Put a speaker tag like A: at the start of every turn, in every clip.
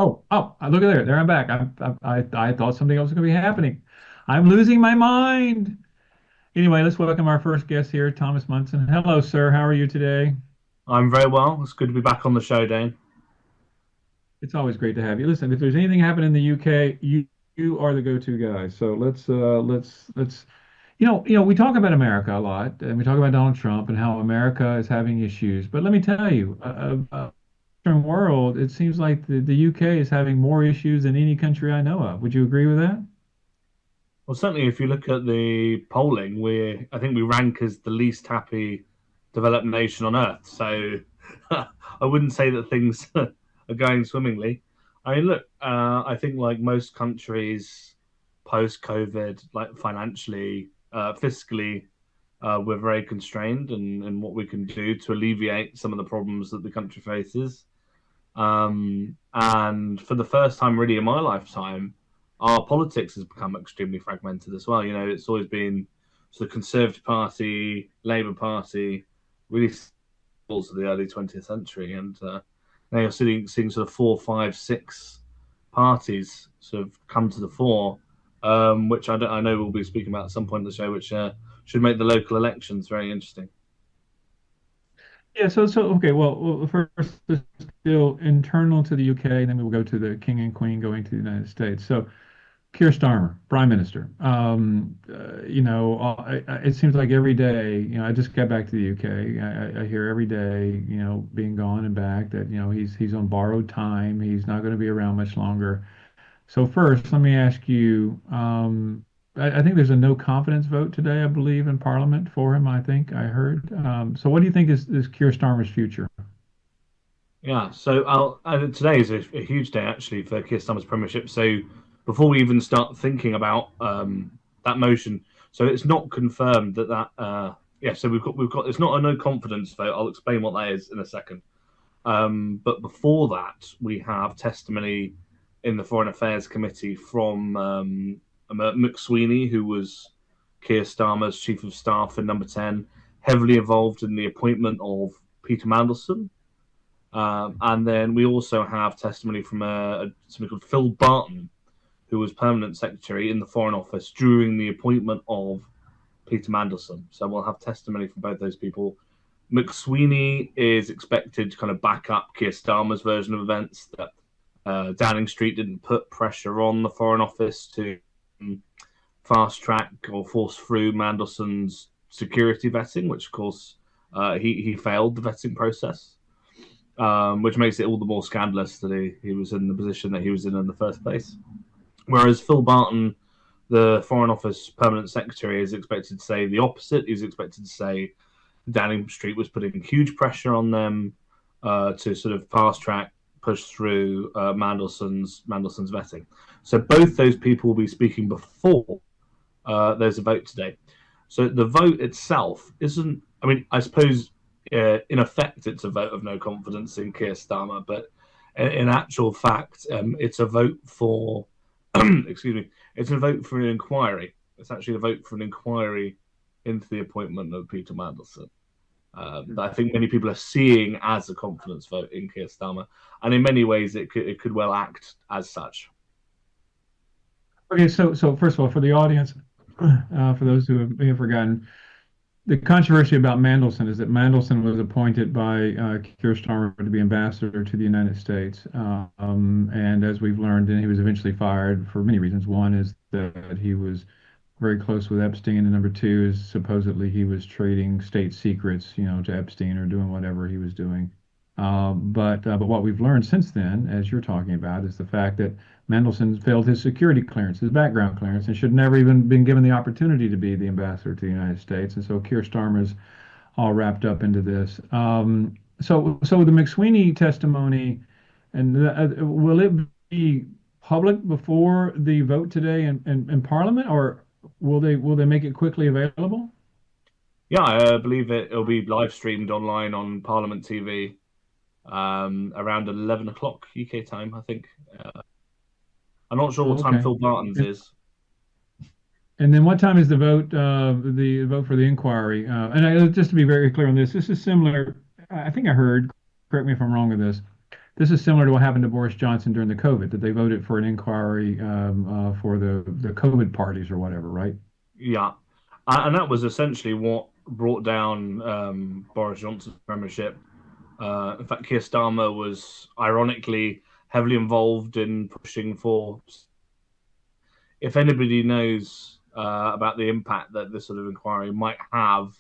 A: Look at there. There I'm back. I thought something else was going to be happening. I'm losing my mind. Anyway, let's welcome our first guest here, Thomas Munson. Hello, sir. How are you today?
B: I'm very well. It's good to be back on the show, Dane.
A: It's always great to have you. Listen, if there's anything happening in the UK, you are the go-to guy. So let's we talk about America a lot, and we talk about Donald Trump and how America is having issues. But let me tell you, Western world, it seems like the UK is having more issues than any country I know of. Would you agree with that?
B: Well, certainly, if you look at the polling, I think we rank as the least happy developed nation on earth. So I wouldn't say that things are going swimmingly. I mean, look, I think like most countries post-COVID, like financially, fiscally, we're very constrained in what we can do to alleviate some of the problems that the country faces. And for the first time, really, in my lifetime, our politics has become extremely fragmented as well. You know, it's always been the Conservative Party, Labour Party, really symbols of the early 20th century, and now you're seeing sort of four, five, six parties sort of come to the fore, which I know we'll be speaking about at some point in the show, which should make the local elections very interesting.
A: Yeah, so okay, well, first it's still internal to the UK, and then we will go to the King and Queen going to the United States. So Keir Starmer, Prime Minister. It seems like every day, I just got back to the UK. I hear every day, being gone and back that, he's on borrowed time. He's not going to be around much longer. So first, let me ask you, I think there's a no confidence vote today, I believe, in Parliament for him, I think I heard. So what do you think is Keir Starmer's future?
B: Yeah, so today is a huge day actually for Keir Starmer's premiership. So before we even start thinking about that motion, so it's not confirmed yeah. So we've got it's not a no confidence vote. I'll explain what that is in a second. But before that, we have testimony in the Foreign Affairs Committee from McSweeney, who was Keir Starmer's chief of staff in Number 10, heavily involved in the appointment of Peter Mandelson. And then we also have testimony from somebody called Phil Barton, who was permanent secretary in the Foreign Office during the appointment of Peter Mandelson. So we'll have testimony from both those people. McSweeney is expected to kind of back up Keir Starmer's version of events that Downing Street didn't put pressure on the Foreign Office to fast track or force through Mandelson's security vetting, which of course he failed the vetting process, which makes it all the more scandalous that he was in the position that he was in the first place. Whereas Phil Barton, the Foreign Office Permanent Secretary, is expected to say the opposite. He's expected to say Downing Street was putting huge pressure on them to sort of fast track, push through Mandelson's vetting. So both those people will be speaking before there's a vote today. So the vote itself isn't. I mean, I suppose in effect it's a vote of no confidence in Keir Starmer, but in actual fact, it's a vote for. Excuse me. It's a vote for an inquiry. It's actually a vote for an inquiry into the appointment of Peter Mandelson. That I think many people are seeing as a confidence vote in Keir Starmer, and in many ways it could well act as such.
A: Okay, so first of all, for the audience, for those who may have forgotten, the controversy about Mandelson is that Mandelson was appointed by Keir Starmer to be ambassador to the United States. And as we've learned, then he was eventually fired for many reasons. One is that he was very close with Epstein, and number two is supposedly he was trading state secrets, to Epstein or doing whatever he was doing. But what we've learned since then, as you're talking about, is the fact that Mandelson failed his security clearance, his background clearance, and should never even been given the opportunity to be the ambassador to the United States. And so Keir Starmer's all wrapped up into this. So the McSweeney testimony, and will it be public before the vote today in Parliament, or will they make it quickly available?
B: Yeah, I believe it'll be live streamed online on Parliament TV around 11 o'clock UK time, I think. I'm not sure what time
A: Okay.
B: Phil Barton's is.
A: And then what time is the vote for the inquiry? And just to be very clear on this, this is similar. I think I heard, correct me if I'm wrong with this. this is similar to what happened to Boris Johnson during the COVID, that they voted for an inquiry for the COVID parties or whatever, right?
B: Yeah, and that was essentially what brought down Boris Johnson's premiership. In fact, Keir Starmer was ironically heavily involved in pushing for. If anybody knows about the impact that this sort of inquiry might have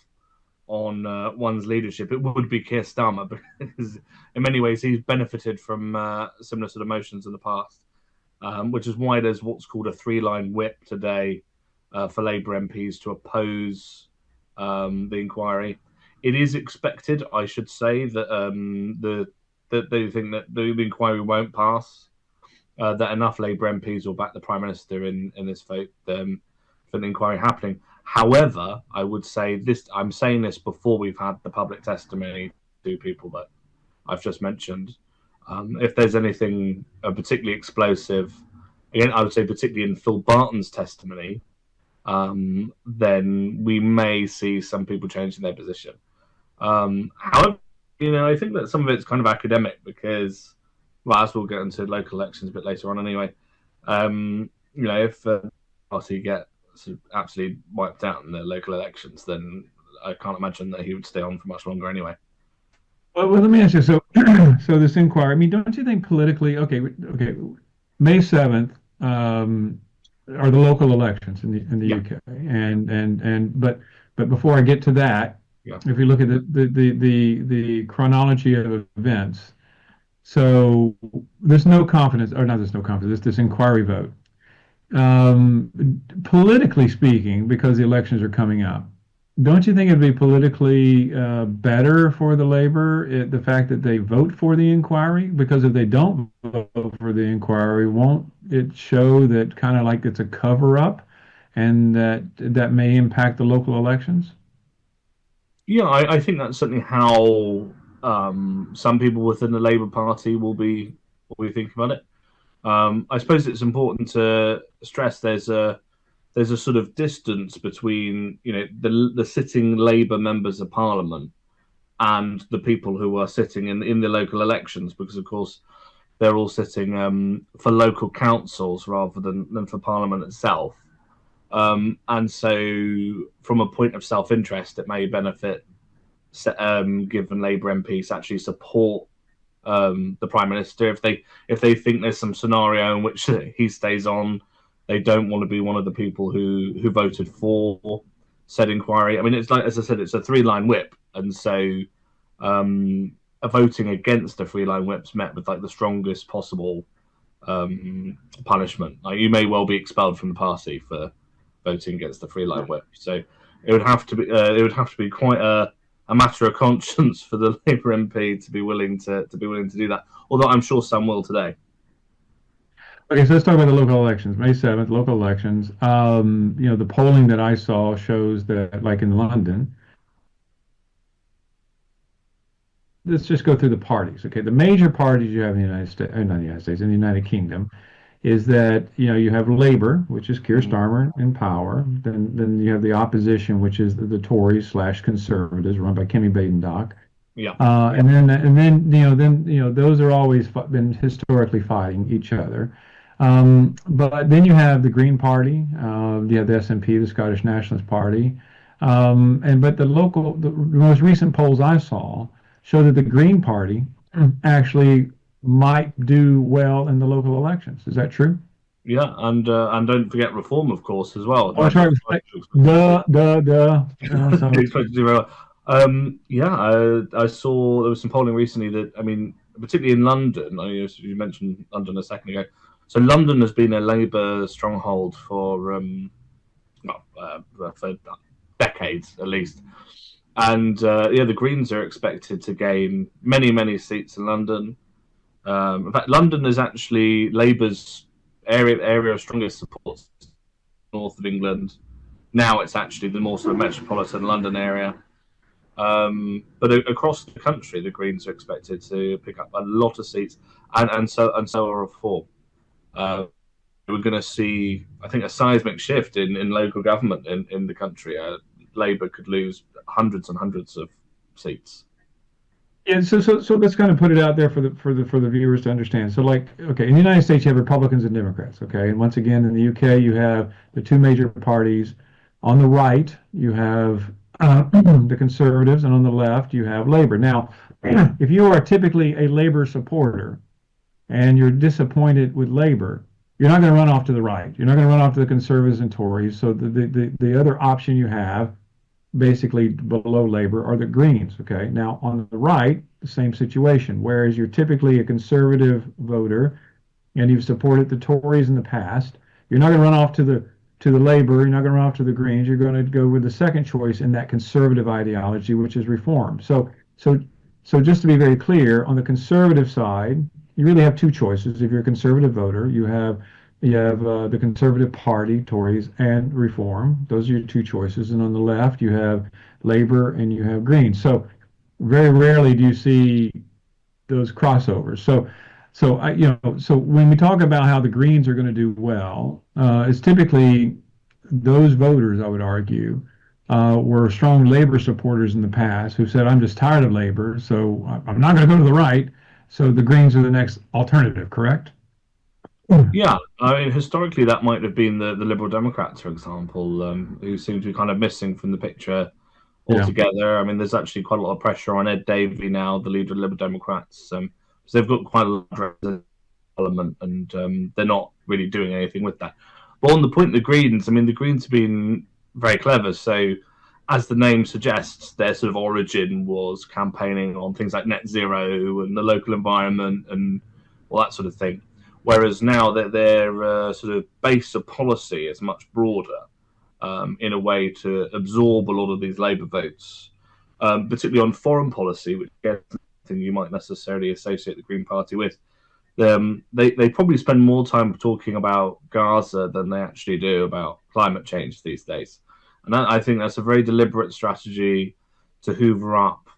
B: on one's leadership, it would be Keir Starmer because, in many ways, he's benefited from similar sort of motions in the past, which is why there's what's called a three-line whip today for Labour MPs to oppose the inquiry. It is expected, I should say, that that they think that the inquiry won't pass. That enough Labour MPs will back the Prime Minister in this vote for the inquiry happening. However, I would say this. I'm saying this before we've had the public testimony to people that I've just mentioned. If there's anything particularly explosive, again, I would say particularly in Phil Barton's testimony, then we may see some people changing their position. However, I think that some of it's kind of academic because, well, as we'll get into local elections a bit later on anyway, if the party get sort of absolutely wiped out in the local elections, then I can't imagine that he would stay on for much longer anyway.
A: Well, let me ask you. So, so this inquiry. I mean, don't you think politically? Okay. May 7th are the local elections in the
B: Yeah.
A: UK, but before I get to that,
B: Yeah.
A: if you look at the chronology of events, so there's no confidence, or not, there's no confidence. This inquiry vote. Politically speaking, because the elections are coming up, don't you think it'd be politically better for the Labor, the fact that they vote for the inquiry? Because if they don't vote for the inquiry, won't it show that kind of like it's a cover up and that may impact the local elections?
B: Yeah, I think that's certainly how some people within the Labour Party will be thinking about it. I suppose it's important to stress there's a sort of distance between the sitting Labour members of Parliament and the people who are sitting in the local elections, because of course they're all sitting for local councils rather than for Parliament itself. And so, from a point of self-interest, it may benefit given Labour MPs actually support the Prime Minister if they think there's some scenario in which he stays on. They don't want to be one of the people who voted for said inquiry. I mean, it's like, as I said, it's a three-line whip, and so a voting against a three-line whip's met with like the strongest possible punishment. Like, you may well be expelled from the party for voting against the three-line whip. So it would have to be quite a matter of conscience for the Labour MP to be willing to do that. Although I'm sure some will today.
A: Okay, so let's talk about the local elections. May 7th, local elections. The polling that I saw shows that, like in London, let's just go through the parties. Okay, the major parties you have in the United States, not the United States, in the United Kingdom, is that you have Labour, which is Keir Starmer in power. Then you have the opposition, which is the Tories slash Conservatives, run by Kemi Badenoch.
B: Yeah.
A: And then those are always been historically fighting each other. But then you have the Green Party, you have the SNP, the Scottish Nationalist Party, but the most recent polls I saw show that the Green Party actually might do well in the local elections. Is that true?
B: Yeah, and don't forget reform, of course, as well.
A: Oh, that's right. Duh.
B: Expected to do very well. I saw there was some polling recently that, I mean, particularly in London. You mentioned London a second ago. So London has been a Labour stronghold for decades at least, and the Greens are expected to gain many seats in London. In fact, London is actually Labour's area of strongest support, north of England. Now it's actually the more sort of metropolitan London area. But across the country, the Greens are expected to pick up a lot of seats, and so are Reform. We're going to see, I think, a seismic shift in local government in the country. Labour could lose hundreds and hundreds of seats.
A: Yeah, so let's kind of put it out there for the viewers to understand. So like, okay, in the United States you have Republicans and Democrats, okay? And once again in the UK you have the two major parties. On the right you have the Conservatives, and on the left you have Labor. Now, if you are typically a Labor supporter and you're disappointed with Labor, you're not going to run off to the right. You're not going to run off to the Conservatives and Tories. So the other option you have basically below Labor are the Greens. Okay. Now, on the right, the same situation. Whereas you're typically a conservative voter and you've supported the Tories in the past, you're not going to run off to the Labor. You're not going to run off to the Greens. You're going to go with the second choice in that conservative ideology, which is reform. So just to be very clear, on the conservative side, you really have two choices. If you're a conservative voter, you have the Conservative Party, Tories, and Reform. Those are your two choices. And on the left, you have Labor and you have Green. So very rarely do you see those crossovers. So when we talk about how the Greens are going to do well, it's typically those voters, I would argue, were strong Labor supporters in the past who said, "I'm just tired of Labor, so I'm not going to go to the right." So the Greens are the next alternative, correct?
B: Yeah, I mean, historically, that might have been the Liberal Democrats, for example, who seem to be kind of missing from the picture
A: Yeah.
B: altogether. I mean, there's actually quite a lot of pressure on Ed Davey now, the leader of the Liberal Democrats, because they've got quite a lot of parliament, and they're not really doing anything with that. But on the point of the Greens, I mean, the Greens have been very clever. So, as the name suggests, their sort of origin was campaigning on things like net zero and the local environment and all that sort of thing. Whereas now their sort of base of policy is much broader, in a way to absorb a lot of these Labour votes, particularly on foreign policy, which is something you might necessarily associate the Green Party with. They probably spend more time talking about Gaza than they actually do about climate change these days. And I think that's a very deliberate strategy to hoover up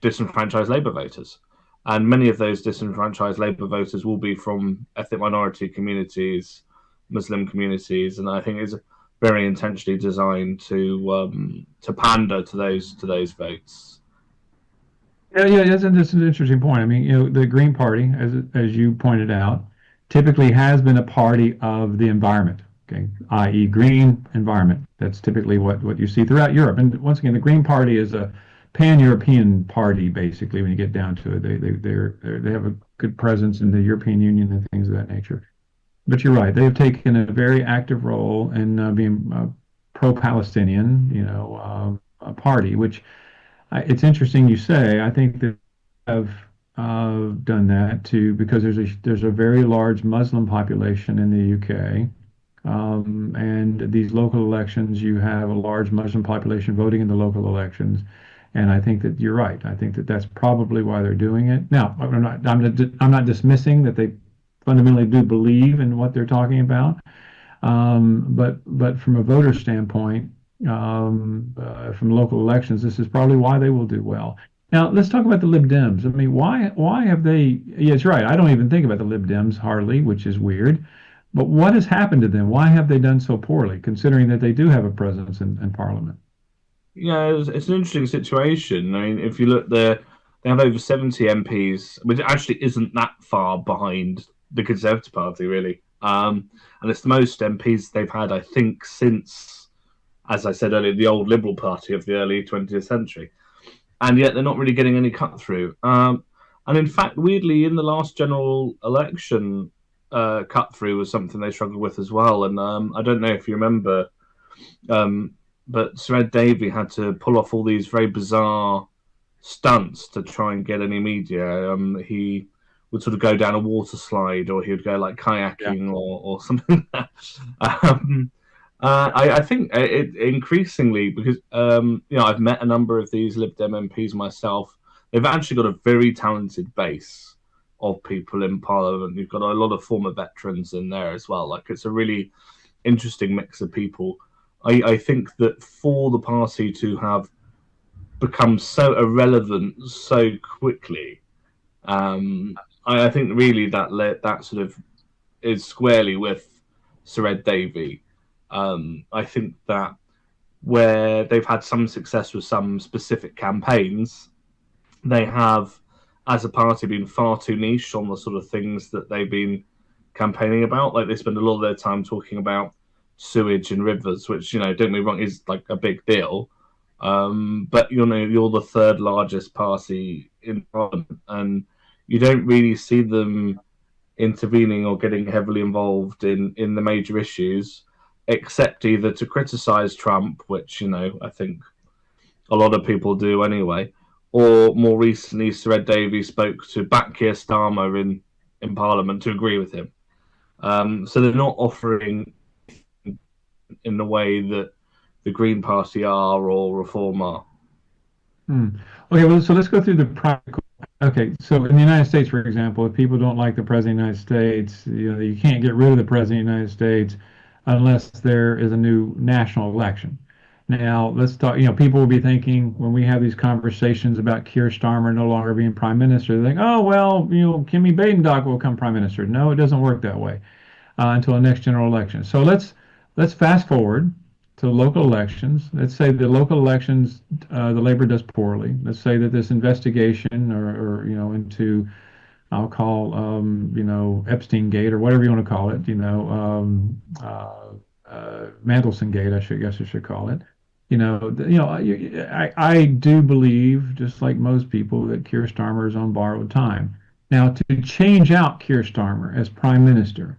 B: disenfranchised Labour voters. And many of those disenfranchised Labour voters will be from ethnic minority communities, Muslim communities, and I think it's very intentionally designed to pander to those votes.
A: Yeah, that's an interesting point. I mean, the Green Party, as you pointed out, typically has been a party of the environment, okay, i.e., green environment. That's typically what you see throughout Europe. And once again, the Green Party is a pan-European party, basically, when you get down to it. They have a good presence in the European Union and things of that nature. But you're right; they have taken a very active role in being pro-Palestinian, a party, which it's interesting you say. I think that have done that too because there's a very large Muslim population in the UK, and these local elections, you have a large Muslim population voting in the local elections, and I think that you're right. I think that that's probably why they're doing it. Now, I'm not dismissing that they fundamentally do believe in what they're talking about, but from a voter standpoint, from local elections, this is probably why they will do well. Now, let's talk about the Lib Dems. I mean, why have they? Yeah, it's right. I don't even think about the Lib Dems hardly, which is weird. But what has happened to them? Why have they done so poorly, considering that they do have a presence in Parliament?
B: Yeah, it's an interesting situation. I mean, if you look there, they have over 70 MPs, which actually isn't that far behind the Conservative Party, really. And it's the most MPs they've had, I think, since, as I said earlier, the old Liberal Party of the early 20th century. And yet they're not really getting any cut through. And in fact, weirdly, in the last general election, cut through was something they struggled with as well. And I don't know if you remember, um, but Sir Ed Davey had to pull off all these very bizarre stunts to try and get any media. He would sort of go down a water slide, or he would go like
A: Yeah.
B: kayaking, or something like that. I think it increasingly, because I've met a number of these Lib Dem MPs myself. They've actually got a very talented base of people in Parliament. You've got a lot of former veterans in there as well. Like, it's a really interesting mix of people. I think that for the party to have become so irrelevant so quickly, I think really that sort of is squarely with Sir Ed Davey. I think that where they've had some success with some specific campaigns, they have, as a party, been far too niche on the sort of things that they've been campaigning about. Like they spend a lot of their time talking about sewage and rivers, which, don't get me wrong, is like a big deal. But you're the third largest party in Parliament, and you don't really see them intervening or getting heavily involved in the major issues, except either to criticise Trump, which I think a lot of people do anyway, or more recently, Sir Ed Davey spoke to back Keir Starmer in Parliament to agree with him. So they're not offering in the way that the Green Party are or Reform are.
A: Okay, well, so let's go through the practical. Okay, so in the United States, for example, if people don't like the President of the United States, you can't get rid of the President of the United States unless there is a new national election. Now, let's talk, people will be thinking when we have these conversations about Keir Starmer no longer being Prime Minister, they think, oh, well, Kimmy Badenoch will become Prime Minister. No, it doesn't work that way until the next general election. So let's fast forward to local elections. Let's say the local elections, the Labor does poorly. Let's say that this investigation or into I'll call Epstein Gate or whatever you want to call it, Mandelson Gate, guess I should call it. I do believe, just like most people, that Keir Starmer is on borrowed time. Now, to change out Keir Starmer as Prime Minister,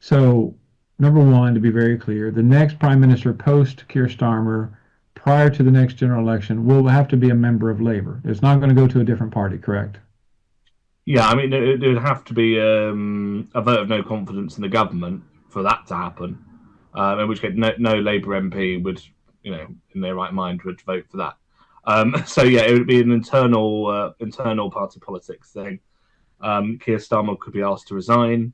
A: so number one, to be very clear, the next Prime Minister post Keir Starmer, prior to the next general election, will have to be a member of Labour. It's not going to go to a different party, correct?
B: Yeah, I mean, it would have to be a vote of no confidence in the government for that to happen. In which case, no Labour MP would, in their right mind, would vote for that. So yeah, it would be an internal party politics thing. Keir Starmer could be asked to resign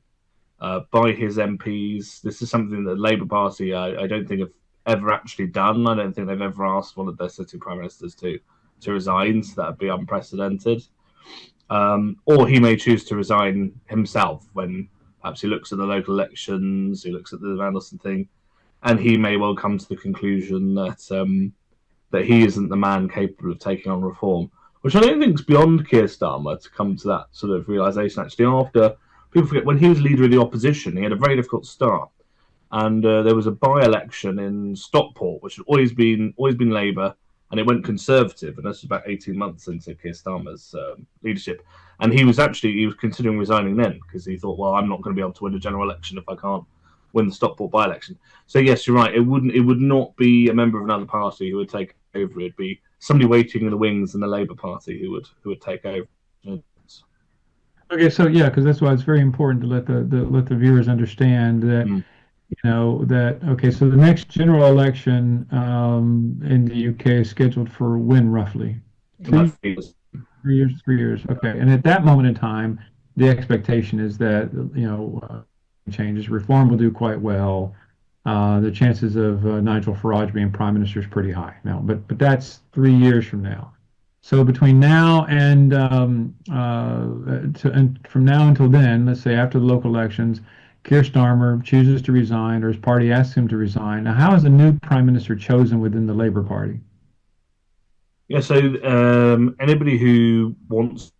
B: by his MPs. This is something that the Labour Party, I don't think, have ever actually done. I don't think they've ever asked one of their sitting prime ministers to resign, so that would be unprecedented. Or he may choose to resign himself when perhaps he looks at the local elections, he looks at the Mandelson thing, and he may well come to the conclusion that he isn't the man capable of taking on reform, which I don't think is beyond Keir Starmer to come to that sort of realisation. Actually, after people forget, when he was leader of the opposition, he had a very difficult start, and there was a by-election in Stockport, which had always been Labour, and it went Conservative, and this was about 18 months into Keir Starmer's leadership. And he was considering resigning then because he thought, well, I'm not going to be able to win a general election if I can't win the Stockport by-election. So yes, you're right. It would not be a member of another party who would take over. It'd be somebody waiting in the wings in the Labour Party who would take over.
A: Okay, so yeah, because that's why it's very important to let the viewers understand that okay, so the next general election in the UK is scheduled for when roughly?
B: 2 years.
A: 3 years, 3 years. Okay, and at that moment in time, the expectation is that changes, reform will do quite well. The chances of Nigel Farage being prime minister is pretty high now, but that's 3 years from now. So between now and from now until then, let's say after the local elections, Keir Starmer chooses to resign, or his party asks him to resign. Now, how is a new prime minister chosen within the Labour Party?
B: Yeah, so anybody who wants to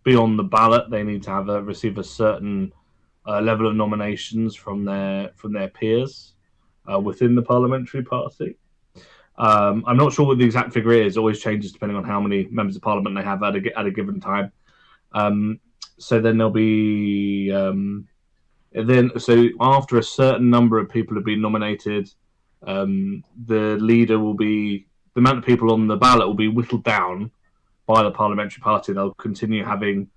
B: be on the ballot, they need to receive a certain level of nominations from their peers within the parliamentary party. I'm not sure what the exact figure is. It always changes depending on how many members of parliament they have at a given time. So then there'll be so after a certain number of people have been nominated, the amount of people on the ballot will be whittled down by the parliamentary party. They'll continue having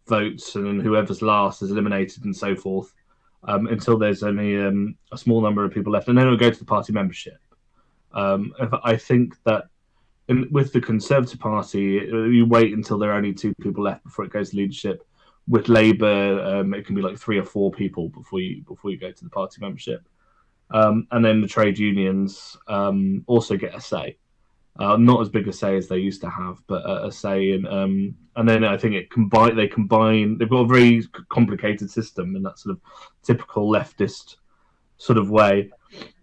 B: votes, and then whoever's last is eliminated, and so forth, until there's only a small number of people left, and then it'll go to the party membership. I think that with the Conservative Party, you wait until there are only 2 people left before it goes to leadership. With Labour, it can be like 3 or 4 people before you go to the party membership, and then the trade unions also get a say. Not as big a say as they used to have, but a say in. And then I think they combine. They've got a very complicated system in that sort of typical leftist sort of way,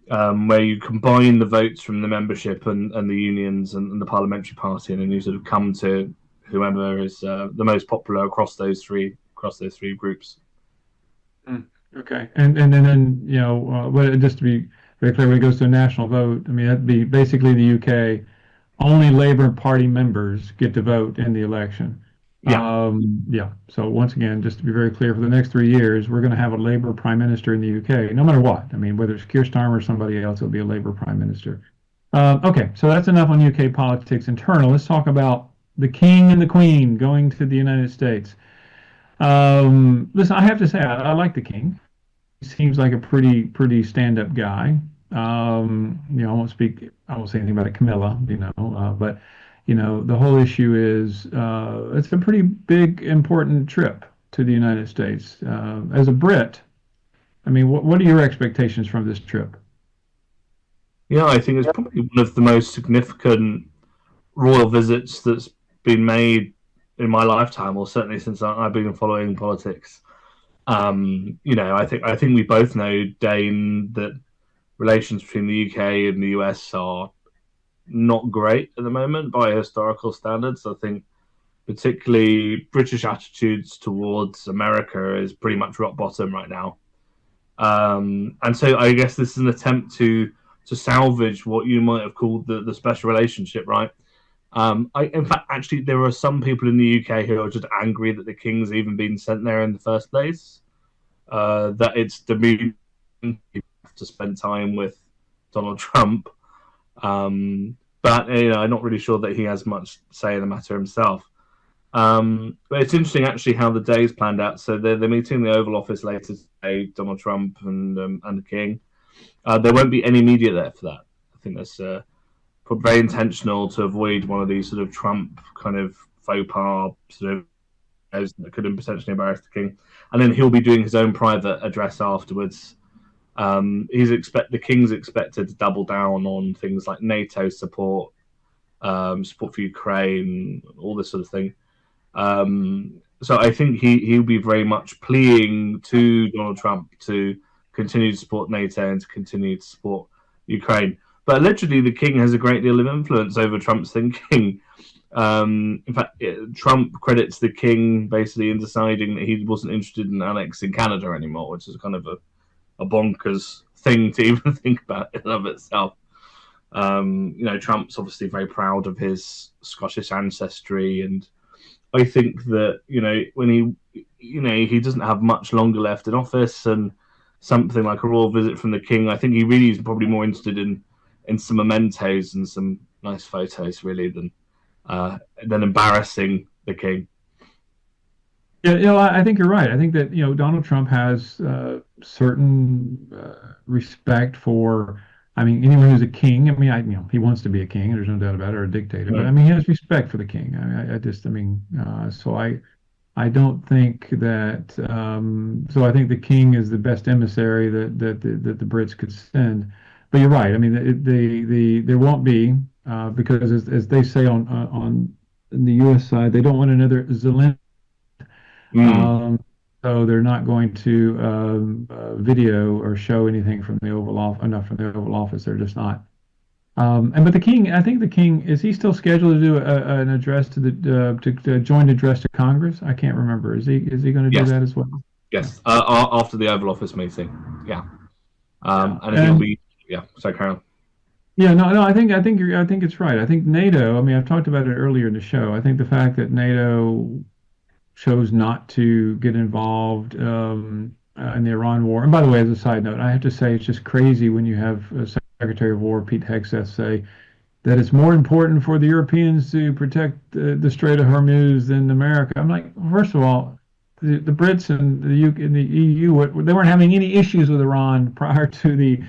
B: where you combine the votes from the membership and the unions and the parliamentary party, and then you sort of come to whoever is the most popular across those three groups.
A: Mm, okay. And then but just to be very clear, when it goes to a national vote, I mean that'd be basically the UK. Only Labour Party members get to vote in the election.
B: Yeah,
A: Yeah. So once again, just to be very clear, for the next 3 years, we're going to have a Labour Prime Minister in the UK, no matter what. I mean, whether it's Keir Starmer or somebody else, it'll be a Labour Prime Minister. Okay, so that's enough on UK politics internal. Let's talk about the King and the Queen going to the United States. Listen, I have to say, I like the King. He seems like a pretty stand-up guy. I won't speak, I won't say anything about it, Camilla, but the whole issue is it's a pretty big, important trip to the United States. As a Brit, I mean, what are your expectations from this trip?
B: yeah, I think it's probably one of the most significant royal visits that's been made in my lifetime, or certainly since I've been following politics. I think we both know, Dane, that relations between the UK and the US are not great at the moment by historical standards. I think particularly British attitudes towards America is pretty much rock bottom right now. And so I guess this is an attempt to salvage what you might have called the special relationship, right? In fact, actually, there are some people in the UK who are just angry that the king's even been sent there in the first place. That it's demeaning to spend time with Donald Trump. But I'm not really sure that he has much say in the matter himself. But it's interesting actually how the day's planned out. So they're meeting in the Oval Office later today, Donald Trump and the King. There won't be any media there for that. I think that's very intentional to avoid one of these sort of Trump kind of faux pas sort of that could potentially embarrass the King. And then he'll be doing his own private address afterwards. The King's expected to double down on things like NATO support, support for Ukraine, all this sort of thing. So I think he'll be very much pleading to Donald Trump to continue to support NATO and to continue to support Ukraine. But literally, the King has a great deal of influence over Trump's thinking. In fact, Trump credits the King basically in deciding that he wasn't interested in annexing Canada anymore, which is kind of a bonkers thing to even think about in and of itself. Trump's obviously very proud of his Scottish ancestry, and I think that when he doesn't have much longer left in office, and something like a royal visit from the King, I think he really is probably more interested in some mementos and some nice photos, really, than embarrassing the King.
A: Yeah, I think you're right. I think that Donald Trump has certain respect for. I mean, anyone who's a king. I mean, he wants to be a king. There's no doubt about it, or a dictator. But I mean, he has respect for the king. So I don't think that. So I think the king is the best emissary that the Brits could send. But you're right. I mean, there won't be because as they say on the U.S. side, they don't want another Zelensky. So they're not going to video or show anything from the Oval Office. Enough from the Oval Office. They're just not. But the King, I think the King is he still scheduled to do an address to the joint address to Congress? I can't remember. Is he going to do that as well?
B: Yes, after the Oval Office meeting. Yeah, and he'll be So Carol.
A: Yeah, no. I think it's right. I think NATO. I mean, I've talked about it earlier in the show. I think the fact that NATO chose not to get involved in the Iran war. And by the way, as a side note, I have to say it's just crazy when you have Secretary of War Pete Hegseth say that it's more important for the Europeans to protect the Strait of Hormuz than America. I'm like, first of all, the Brits and the EU, they weren't having any issues with Iran prior to the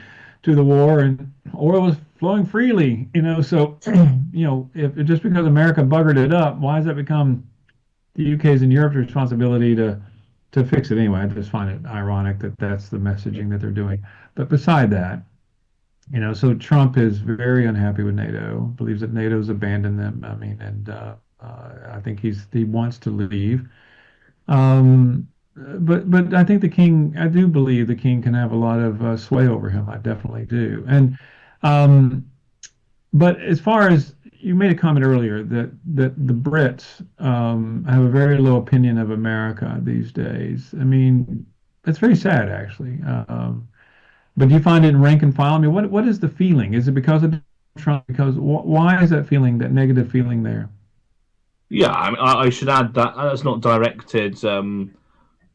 A: war, and oil was flowing freely. So if just because America buggered it up, why has that become the UK's and Europe's responsibility to fix it anyway? I just find it ironic that that's the messaging that they're doing. But beside that, so Trump is very unhappy with NATO, believes that NATO's abandoned them. I mean, and I think he wants to leave. But I think I do believe the King can have a lot of sway over him. I definitely do. And but as far as you made a comment earlier that the Brits have a very low opinion of America these days. I mean, it's very sad, actually. But do you find it in rank and file? I mean, what is the feeling? Is it because of Trump? Because why is that feeling, that negative feeling there?
B: Yeah, I should add that that's not directed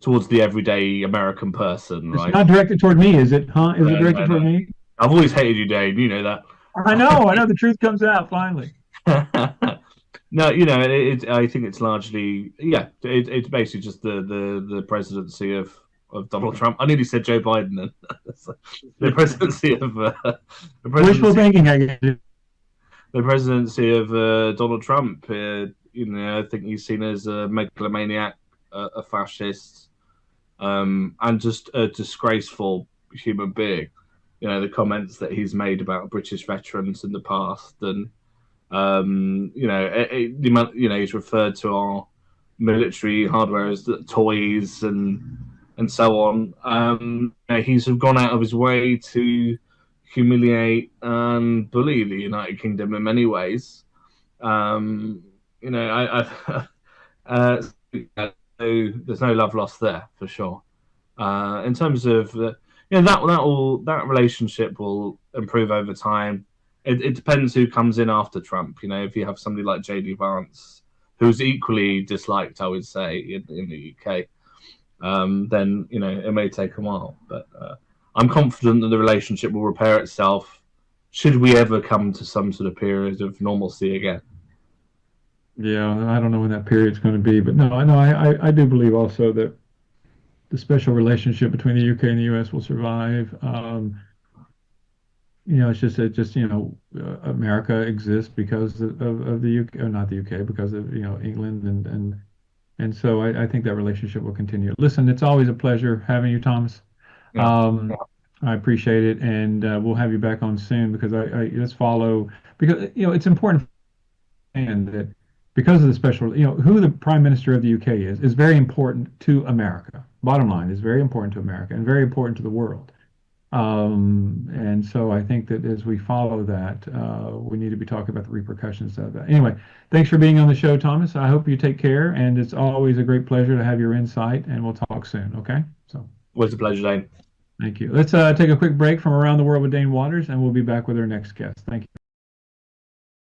B: towards the everyday American person,
A: It's
B: right?
A: not directed toward me, is it? Huh? Is it
B: No,
A: directed
B: no, no.
A: toward me?
B: I've always hated you, Dave. You know
A: I know the truth comes out finally.
B: that. No, I think it's largely, yeah, it's basically just the presidency of Donald Trump. I nearly said Joe Biden then. the presidency of the
A: Wishful
B: presidency
A: thinking, I guess.
B: the presidency of Donald Trump. I think he's seen as a megalomaniac, a fascist, and just a disgraceful human being. The comments that he's made about British veterans in the past, and he's referred to our military hardware as toys and so on. He's gone out of his way to humiliate and bully the United Kingdom in many ways. There's no love lost there for sure. In terms of that relationship will improve over time. It depends who comes in after Trump. If you have somebody like JD Vance, who's equally disliked, I would say, in the UK, then it may take a while. But I'm confident that the relationship will repair itself should we ever come to some sort of period of normalcy again.
A: Yeah, I don't know when that period's going to be, but no, I do believe also that the special relationship between the UK and the US will survive. It's just America exists because of the UK, or not the UK, because of England, and so I think that relationship will continue. Listen, it's always a pleasure having you, Thomas.
B: Yeah.
A: I appreciate it, and we'll have you back on soon because I just follow because it's important and that because of the special, who the Prime Minister of the UK is very important to America. Bottom line, is very important to America and very important to the world. And so I think that as we follow that, we need to be talking about the repercussions of that. Anyway, thanks for being on the show, Thomas. I hope you take care, and it's always a great pleasure to have your insight, and we'll talk soon, okay? So,
B: Always a pleasure, Dane.
A: thank you. Let's take a quick break from Around the World with Dane Waters, and we'll be back with our next guest. Thank you.